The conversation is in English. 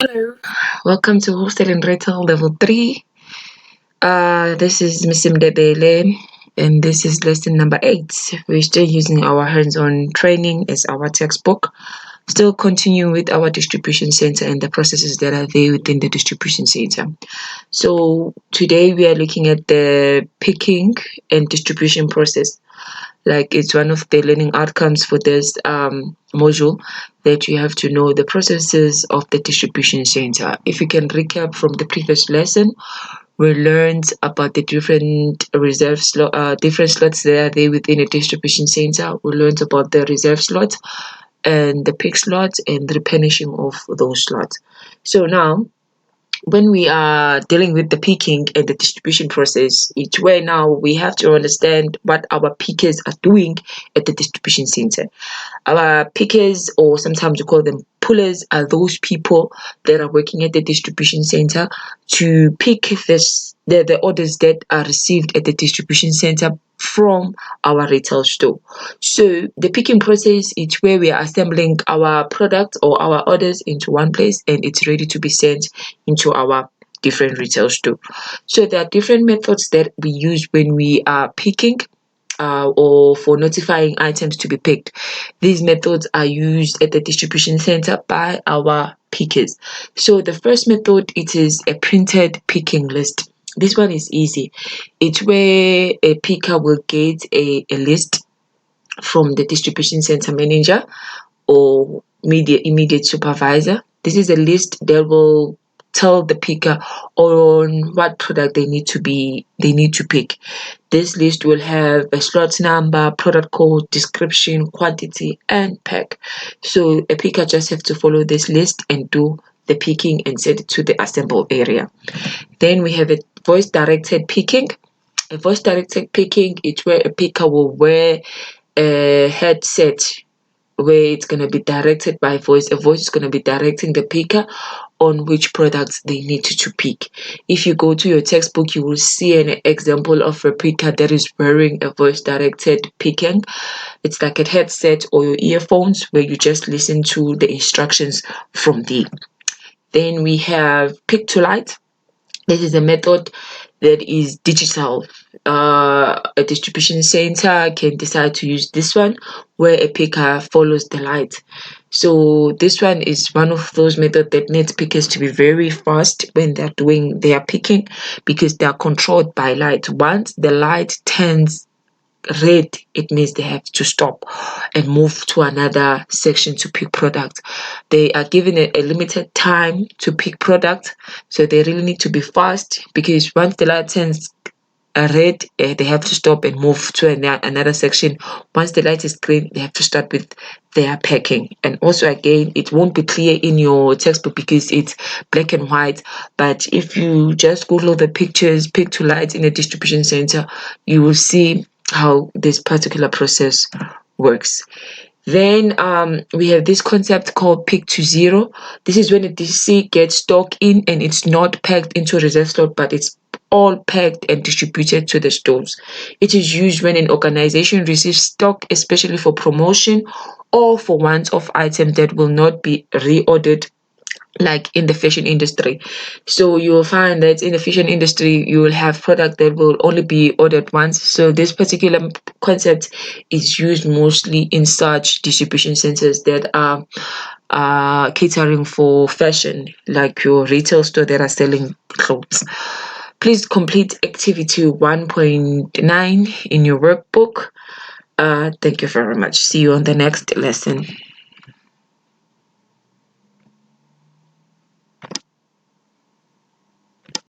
Hello, welcome to Wholesale and Retail Level 3. This is Mndebele, and this is lesson number 8. We're still using our hands-on training as our textbook. Still continuing with our distribution center and the processes that are there within the distribution center. So today we are looking at the picking and distribution process. Like it's one of the learning outcomes for this module that you have to know the processes of the distribution center. If you can recap from the previous lesson, we learned about the different different slots that are there within a distribution center. We learned about the reserve slots and the pick slots and the replenishing of those slots. So now when we are dealing with the picking and the distribution process, it's where now we have to understand what our pickers are doing at the distribution center. Our pickers, or sometimes we call them pullers, are those people that are working at the distribution center to pick the orders that are received at the distribution center from our retail store. So the picking process is where we are assembling our products or our orders into one place and it's ready to be sent into our different retail store. So there are different methods that we use when we are picking or for notifying items to be picked. These methods are used at the distribution center by our pickers. So the first method, it is a printed picking list. This one is easy. It's where a picker will get a list from the distribution center manager or immediate supervisor. This is a list that will tell the picker on what product they need to pick. This list will have a slot number, product code, description, quantity, and pack. So a picker just have to follow this list and do the picking and send it to the assemble area. Then we have a voice directed picking. A voice directed picking is where a picker will wear a headset where it's going to be directed by voice. A voice is going to be directing the picker on which products they need to pick. If you go to your textbook, you will see an example of a picker that is wearing a voice directed picking. It's like a headset or your earphones where you just listen to the instructions from there. Then we have pick to light. This is a method that is digital. A distribution center can decide to use this one where a picker follows the light. So this one is one of those methods that needs pickers to be very fast when they're doing their picking because they are controlled by light. Once the light turns red, it means they have to stop and move to another section to pick product. They are given a limited time to pick product, so they really need to be fast because once the light turns red, they have to stop and move to another section. Once the light is green, they have to start with their packing. And also again, it won't be clear in your textbook because it's black and white, but if you just Google the pictures, pick to light in a distribution center, you will see how this particular process works. Then we have this concept called pick to zero. This is when a DC gets stock in and it's not packed into a reserve slot, but it's all packed and distributed to the stores. It is used when an organization receives stock, especially for promotion or for one-off items that will not be reordered, like in the fashion industry. So you will find that in the fashion industry you will have product that will only be ordered once. So this particular concept is used mostly in such distribution centers that are catering for fashion, like your retail store that are selling clothes. Please complete activity 1.9 in your workbook. Thank you very much. See you on the next lesson.